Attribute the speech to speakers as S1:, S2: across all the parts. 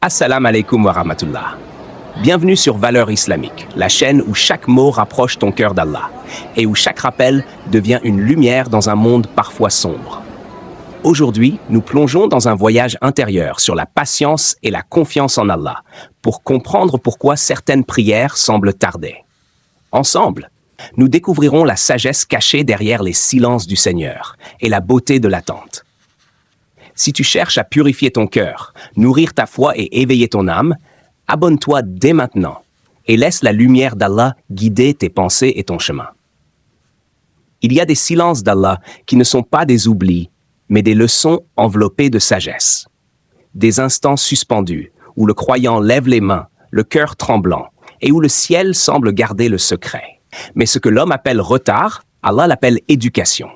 S1: Assalamu alaikum wa rahmatullah. Bienvenue sur Valeurs islamiques, la chaîne où chaque mot rapproche ton cœur d'Allah et où chaque rappel devient une lumière dans un monde parfois sombre. Aujourd'hui, nous plongeons dans un voyage intérieur sur la patience et la confiance en Allah pour comprendre pourquoi certaines prières semblent tarder. Ensemble, nous découvrirons la sagesse cachée derrière les silences du Seigneur et la beauté de l'attente. Si tu cherches à purifier ton cœur, nourrir ta foi et éveiller ton âme, abonne-toi dès maintenant et laisse la lumière d'Allah guider tes pensées et ton chemin. Il y a des silences d'Allah qui ne sont pas des oublis, mais des leçons enveloppées de sagesse. Des instants suspendus où le croyant lève les mains, le cœur tremblant, et où le ciel semble garder le secret. Mais ce que l'homme appelle retard, Allah l'appelle éducation.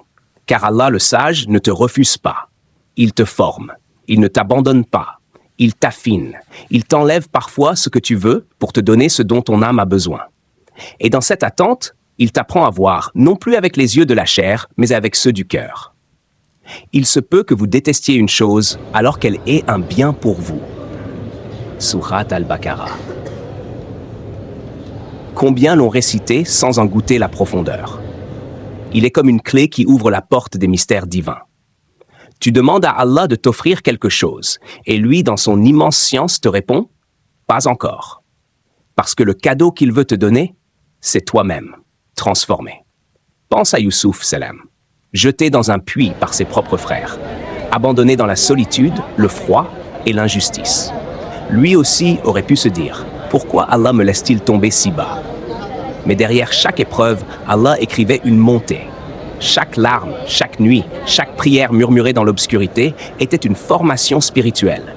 S1: Car Allah le sage ne te refuse pas. Il te forme, il ne t'abandonne pas, il t'affine, il t'enlève parfois ce que tu veux pour te donner ce dont ton âme a besoin. Et dans cette attente, il t'apprend à voir, non plus avec les yeux de la chair, mais avec ceux du cœur. Il se peut que vous détestiez une chose alors qu'elle est un bien pour vous. Surat al-Baqarah. Combien l'ont récité sans en goûter la profondeur? Il est comme une clé qui ouvre la porte des mystères divins. Tu demandes à Allah de t'offrir quelque chose, et lui, dans son immense science, te répond « Pas encore ». Parce que le cadeau qu'il veut te donner, c'est toi-même, transformé. Pense à Youssouf, salam, jeté dans un puits par ses propres frères, abandonné dans la solitude, le froid et l'injustice. Lui aussi aurait pu se dire « Pourquoi Allah me laisse-t-il tomber si bas ?» Mais derrière chaque épreuve, Allah écrivait une montée. Chaque larme, chaque nuit, chaque prière murmurée dans l'obscurité était une formation spirituelle.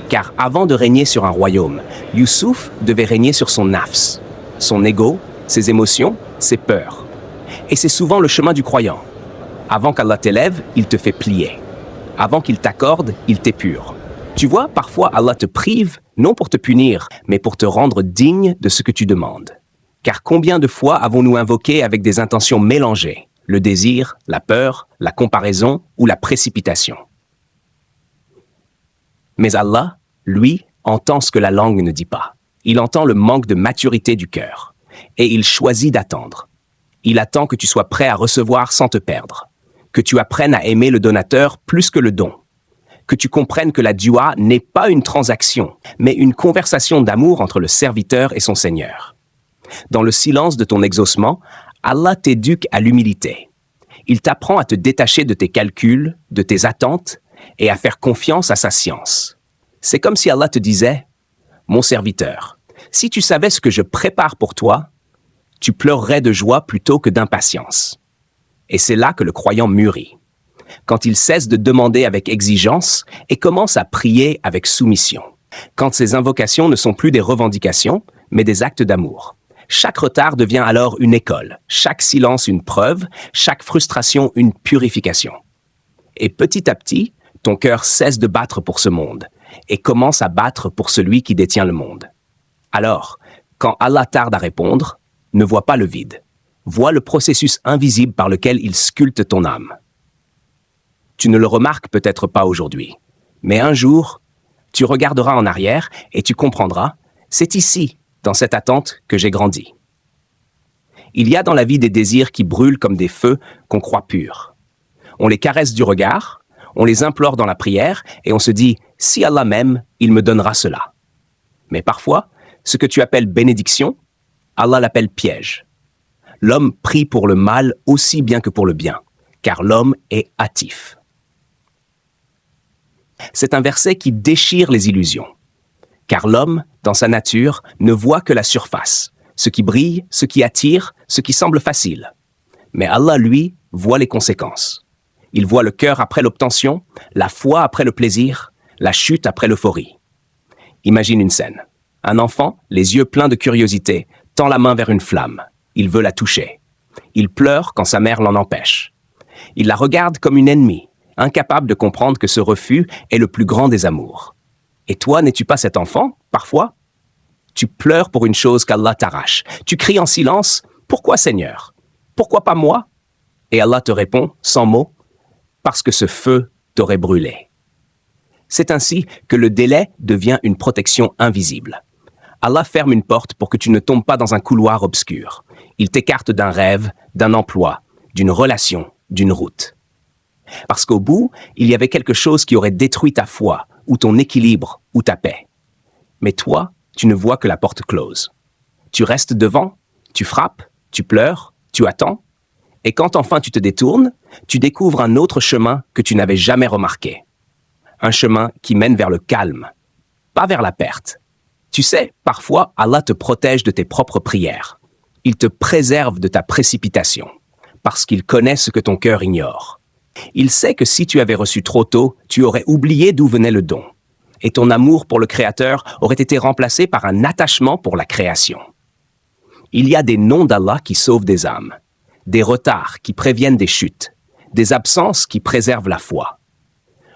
S1: Car avant de régner sur un royaume, Youssouf devait régner sur son nafs, son ego, ses émotions, ses peurs. Et c'est souvent le chemin du croyant. Avant qu'Allah t'élève, il te fait plier. Avant qu'il t'accorde, il t'épure. Tu vois, parfois Allah te prive, non pour te punir, mais pour te rendre digne de ce que tu demandes. Car combien de fois avons-nous invoqué avec des intentions mélangées? Le désir, la peur, la comparaison ou la précipitation. Mais Allah, lui, entend ce que la langue ne dit pas. Il entend le manque de maturité du cœur. Et il choisit d'attendre. Il attend que tu sois prêt à recevoir sans te perdre. Que tu apprennes à aimer le donateur plus que le don. Que tu comprennes que la dua n'est pas une transaction, mais une conversation d'amour entre le serviteur et son Seigneur. Dans le silence de ton exaucement, Allah t'éduque à l'humilité. Il t'apprend à te détacher de tes calculs, de tes attentes et à faire confiance à sa science. C'est comme si Allah te disait « Mon serviteur, si tu savais ce que je prépare pour toi, tu pleurerais de joie plutôt que d'impatience. » Et c'est là que le croyant mûrit, quand il cesse de demander avec exigence et commence à prier avec soumission, quand ses invocations ne sont plus des revendications, mais des actes d'amour. Chaque retard devient alors une école, chaque silence une preuve, chaque frustration une purification. Et petit à petit, ton cœur cesse de battre pour ce monde et commence à battre pour celui qui détient le monde. Alors, quand Allah tarde à répondre, ne vois pas le vide. Vois le processus invisible par lequel il sculpte ton âme. Tu ne le remarques peut-être pas aujourd'hui, mais un jour, tu regarderas en arrière et tu comprendras, c'est ici, dans cette attente que j'ai grandi. Il y a dans la vie des désirs qui brûlent comme des feux qu'on croit purs. On les caresse du regard, on les implore dans la prière et on se dit « si Allah m'aime, il me donnera cela ». Mais parfois, ce que tu appelles bénédiction, Allah l'appelle piège. L'homme prie pour le mal aussi bien que pour le bien, car l'homme est hâtif. C'est un verset qui déchire les illusions. Car l'homme, dans sa nature, ne voit que la surface, ce qui brille, ce qui attire, ce qui semble facile. Mais Allah, lui, voit les conséquences. Il voit le cœur après l'obtention, la foi après le plaisir, la chute après l'euphorie. Imagine une scène. Un enfant, les yeux pleins de curiosité, tend la main vers une flamme. Il veut la toucher. Il pleure quand sa mère l'en empêche. Il la regarde comme une ennemie, incapable de comprendre que ce refus est le plus grand des amours. Et toi, n'es-tu pas cet enfant, parfois? Tu pleures pour une chose qu'Allah t'arrache. Tu cries en silence, « Pourquoi, Seigneur? Pourquoi pas moi ?» Et Allah te répond, sans mots, « Parce que ce feu t'aurait brûlé. » C'est ainsi que le délai devient une protection invisible. Allah ferme une porte pour que tu ne tombes pas dans un couloir obscur. Il t'écarte d'un rêve, d'un emploi, d'une relation, d'une route. Parce qu'au bout, il y avait quelque chose qui aurait détruit ta foi, ou ton équilibre, ou ta paix. Mais toi, tu ne vois que la porte close. Tu restes devant, tu frappes, tu pleures, tu attends, et quand enfin tu te détournes, tu découvres un autre chemin que tu n'avais jamais remarqué. Un chemin qui mène vers le calme, pas vers la perte. Tu sais, parfois, Allah te protège de tes propres prières. Il te préserve de ta précipitation, parce qu'il connaît ce que ton cœur ignore. Il sait que si tu avais reçu trop tôt, tu aurais oublié d'où venait le don, et ton amour pour le Créateur aurait été remplacé par un attachement pour la création. Il y a des noms d'Allah qui sauvent des âmes, des retards qui préviennent des chutes, des absences qui préservent la foi.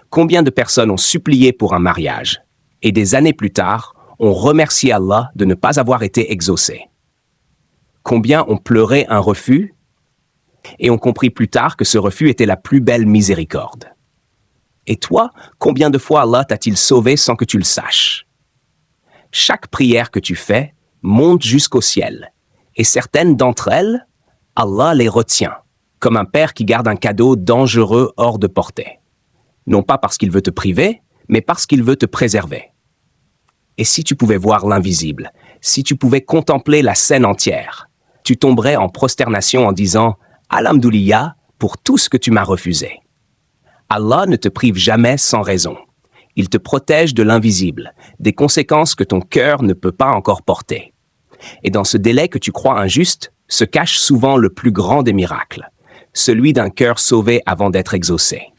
S1: Combien de personnes ont supplié pour un mariage, et des années plus tard, ont remercié Allah de ne pas avoir été exaucés. Combien ont pleuré un refus et ont compris plus tard que ce refus était la plus belle miséricorde. Et toi, combien de fois Allah t'a-t-il sauvé sans que tu le saches? Chaque prière que tu fais monte jusqu'au ciel, et certaines d'entre elles, Allah les retient, comme un père qui garde un cadeau dangereux hors de portée. Non pas parce qu'il veut te priver, mais parce qu'il veut te préserver. Et si tu pouvais voir l'invisible, si tu pouvais contempler la scène entière, tu tomberais en prosternation en disant « Alhamdoulilah pour tout ce que tu m'as refusé ». Allah ne te prive jamais sans raison. Il te protège de l'invisible, des conséquences que ton cœur ne peut pas encore porter. Et dans ce délai que tu crois injuste, se cache souvent le plus grand des miracles, celui d'un cœur sauvé avant d'être exaucé.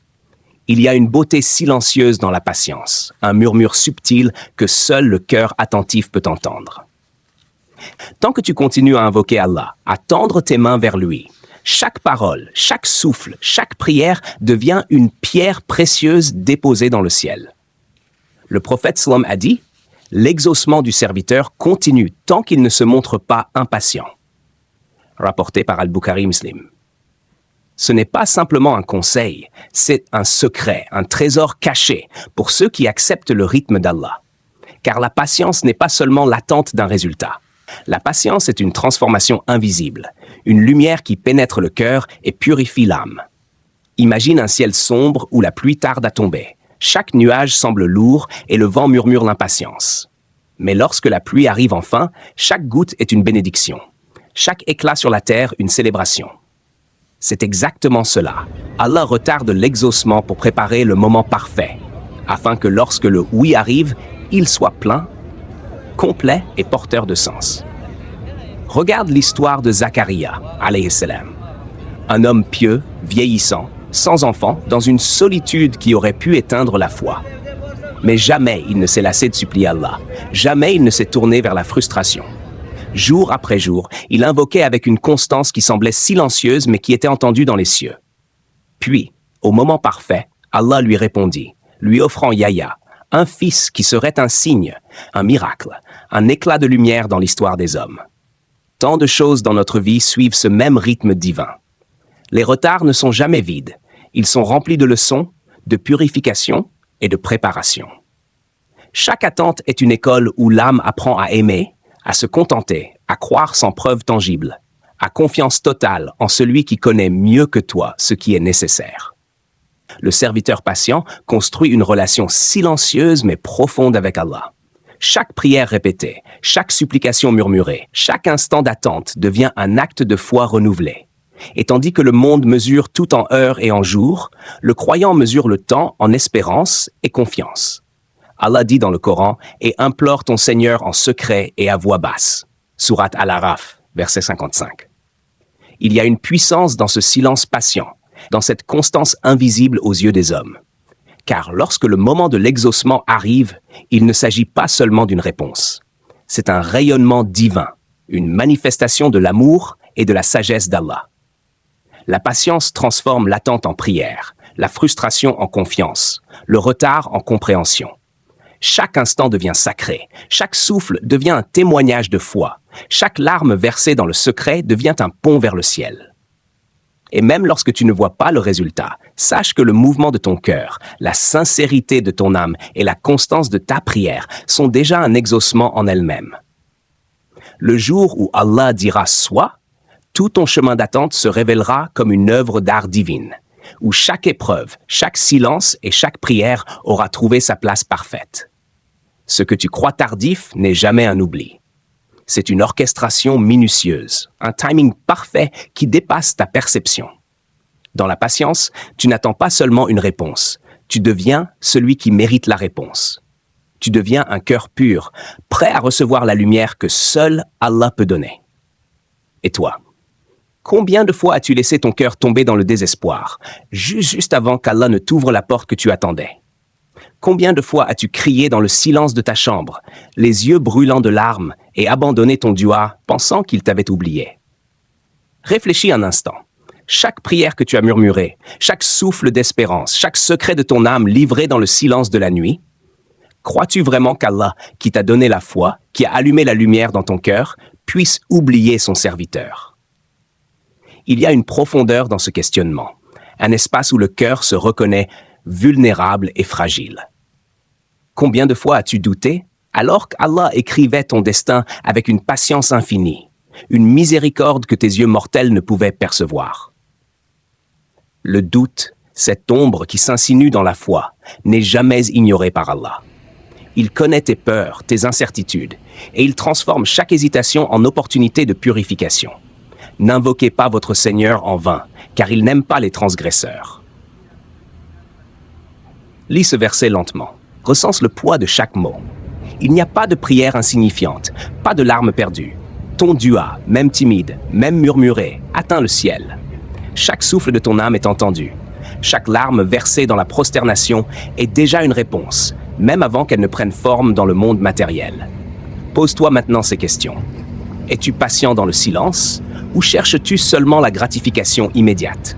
S1: Il y a une beauté silencieuse dans la patience, un murmure subtil que seul le cœur attentif peut entendre. Tant que tu continues à invoquer Allah, à tendre tes mains vers lui, chaque parole, chaque souffle, chaque prière devient une pierre précieuse déposée dans le ciel. Le prophète sallam a dit « L'exaucement du serviteur continue tant qu'il ne se montre pas impatient » rapporté par Al-Bukhari Muslim. Ce n'est pas simplement un conseil, c'est un secret, un trésor caché pour ceux qui acceptent le rythme d'Allah. Car la patience n'est pas seulement l'attente d'un résultat. La patience est une transformation invisible, une lumière qui pénètre le cœur et purifie l'âme. Imagine un ciel sombre où la pluie tarde à tomber. Chaque nuage semble lourd et le vent murmure l'impatience. Mais lorsque la pluie arrive enfin, chaque goutte est une bénédiction. Chaque éclat sur la terre, une célébration. C'est exactement cela. Allah retarde l'exaucement pour préparer le moment parfait, afin que lorsque le oui arrive, il soit plein, complet et porteur de sens. Regarde l'histoire de Zacharia, alayhi salam. Un homme pieux, vieillissant, sans enfant, dans une solitude qui aurait pu éteindre la foi. Mais jamais il ne s'est lassé de supplier Allah. Jamais il ne s'est tourné vers la frustration. Jour après jour, il invoquait avec une constance qui semblait silencieuse mais qui était entendue dans les cieux. Puis, au moment parfait, Allah lui répondit, lui offrant Yahya, un fils qui serait un signe, un miracle, un éclat de lumière dans l'histoire des hommes. Tant de choses dans notre vie suivent ce même rythme divin. Les retards ne sont jamais vides, ils sont remplis de leçons, de purification et de préparation. Chaque attente est une école où l'âme apprend à aimer, à se contenter, à croire sans preuve tangible, à confiance totale en celui qui connaît mieux que toi ce qui est nécessaire. Le serviteur patient construit une relation silencieuse mais profonde avec Allah. Chaque prière répétée, chaque supplication murmurée, chaque instant d'attente devient un acte de foi renouvelé. Et tandis que le monde mesure tout en heures et en jours, le croyant mesure le temps en espérance et confiance. Allah dit dans le Coran « Et implore ton Seigneur en secret et à voix basse » Sourate Al-Araf, verset 55. Il y a une puissance dans ce silence patient, dans cette constance invisible aux yeux des hommes. Car lorsque le moment de l'exaucement arrive, il ne s'agit pas seulement d'une réponse. C'est un rayonnement divin, une manifestation de l'amour et de la sagesse d'Allah. La patience transforme l'attente en prière, la frustration en confiance, le retard en compréhension. Chaque instant devient sacré, chaque souffle devient un témoignage de foi, chaque larme versée dans le secret devient un pont vers le ciel. Et même lorsque tu ne vois pas le résultat, sache que le mouvement de ton cœur, la sincérité de ton âme et la constance de ta prière sont déjà un exaucement en elles-mêmes. Le jour où Allah dira « soit », tout ton chemin d'attente se révélera comme une œuvre d'art divine, où chaque épreuve, chaque silence et chaque prière aura trouvé sa place parfaite. Ce que tu crois tardif n'est jamais un oubli. C'est une orchestration minutieuse, un timing parfait qui dépasse ta perception. Dans la patience, tu n'attends pas seulement une réponse, tu deviens celui qui mérite la réponse. Tu deviens un cœur pur, prêt à recevoir la lumière que seul Allah peut donner. Et toi? Combien de fois as-tu laissé ton cœur tomber dans le désespoir, juste avant qu'Allah ne t'ouvre la porte que tu attendais? Combien de fois as-tu crié dans le silence de ta chambre, les yeux brûlants de larmes, et abandonné ton dua, pensant qu'il t'avait oublié? Réfléchis un instant. Chaque prière que tu as murmurée, chaque souffle d'espérance, chaque secret de ton âme livré dans le silence de la nuit, crois-tu vraiment qu'Allah, qui t'a donné la foi, qui a allumé la lumière dans ton cœur, puisse oublier son serviteur? Il y a une profondeur dans ce questionnement, un espace où le cœur se reconnaît vulnérable et fragile. Combien de fois as-tu douté, alors qu'Allah écrivait ton destin avec une patience infinie, une miséricorde que tes yeux mortels ne pouvaient percevoir? Le doute, cette ombre qui s'insinue dans la foi, n'est jamais ignorée par Allah. Il connaît tes peurs, tes incertitudes, et il transforme chaque hésitation en opportunité de purification. N'invoquez pas votre Seigneur en vain, car il n'aime pas les transgresseurs. Lis ce verset lentement. Recense le poids de chaque mot. Il n'y a pas de prière insignifiante, pas de larmes perdues. Ton dua, même timide, même murmuré, atteint le ciel. Chaque souffle de ton âme est entendu. Chaque larme versée dans la prosternation est déjà une réponse, même avant qu'elle ne prenne forme dans le monde matériel. Pose-toi maintenant ces questions. Es-tu patient dans le silence ou cherches-tu seulement la gratification immédiate?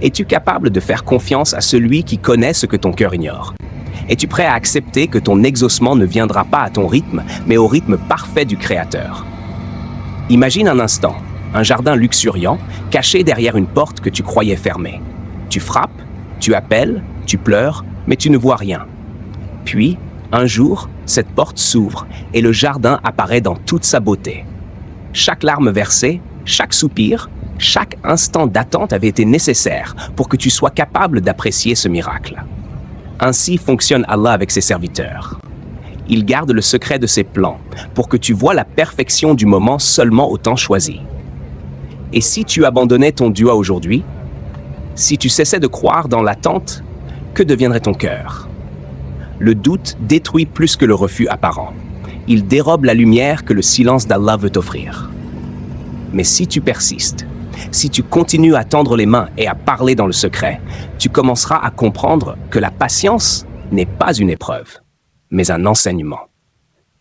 S1: Es-tu capable de faire confiance à celui qui connaît ce que ton cœur ignore? Es-tu prêt à accepter que ton exaucement ne viendra pas à ton rythme, mais au rythme parfait du Créateur? Imagine un instant, un jardin luxuriant, caché derrière une porte que tu croyais fermée. Tu frappes, tu appelles, tu pleures, mais tu ne vois rien. Puis, un jour, cette porte s'ouvre et le jardin apparaît dans toute sa beauté. Chaque larme versée, chaque soupir, chaque instant d'attente avait été nécessaire pour que tu sois capable d'apprécier ce miracle. Ainsi fonctionne Allah avec ses serviteurs. Il garde le secret de ses plans pour que tu vois la perfection du moment seulement au temps choisi. Et si tu abandonnais ton dua aujourd'hui, si tu cessais de croire dans l'attente, que deviendrait ton cœur? Le doute détruit plus que le refus apparent. Il dérobe la lumière que le silence d'Allah veut t'offrir. Mais si tu persistes, si tu continues à tendre les mains et à parler dans le secret, tu commenceras à comprendre que la patience n'est pas une épreuve, mais un enseignement.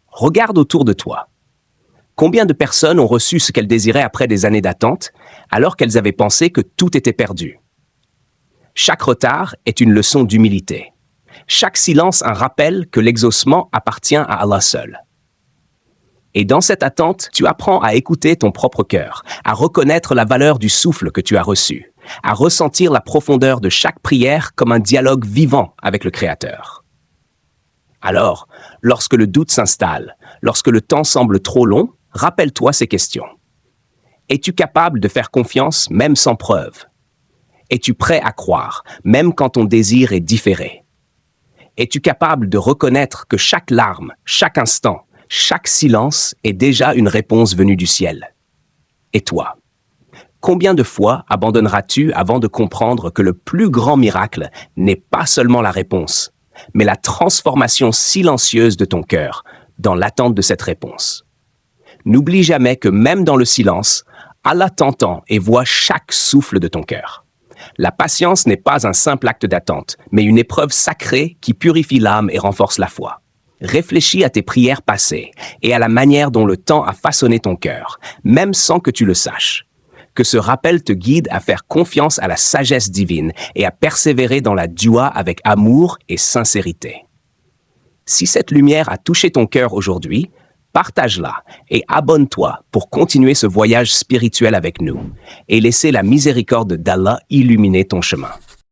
S1: Regarde autour de toi. Combien de personnes ont reçu ce qu'elles désiraient après des années d'attente, alors qu'elles avaient pensé que tout était perdu? Chaque retard est une leçon d'humilité. Chaque silence un rappel que l'exaucement appartient à Allah seul. Et dans cette attente, tu apprends à écouter ton propre cœur, à reconnaître la valeur du souffle que tu as reçu, à ressentir la profondeur de chaque prière comme un dialogue vivant avec le Créateur. Alors, lorsque le doute s'installe, lorsque le temps semble trop long, rappelle-toi ces questions. Es-tu capable de faire confiance même sans preuve? Es-tu prêt à croire, même quand ton désir est différé? Es-tu capable de reconnaître que chaque larme, chaque instant, chaque silence est déjà une réponse venue du ciel? Et toi? Combien de fois abandonneras-tu avant de comprendre que le plus grand miracle n'est pas seulement la réponse, mais la transformation silencieuse de ton cœur dans l'attente de cette réponse? N'oublie jamais que même dans le silence, Allah t'entend et voit chaque souffle de ton cœur. La patience n'est pas un simple acte d'attente, mais une épreuve sacrée qui purifie l'âme et renforce la foi. Réfléchis à tes prières passées et à la manière dont le temps a façonné ton cœur, même sans que tu le saches. Que ce rappel te guide à faire confiance à la sagesse divine et à persévérer dans la dua avec amour et sincérité. Si cette lumière a touché ton cœur aujourd'hui, Partage-la et abonne-toi pour continuer ce voyage spirituel avec nous et laisser la miséricorde d'Allah illuminer ton chemin.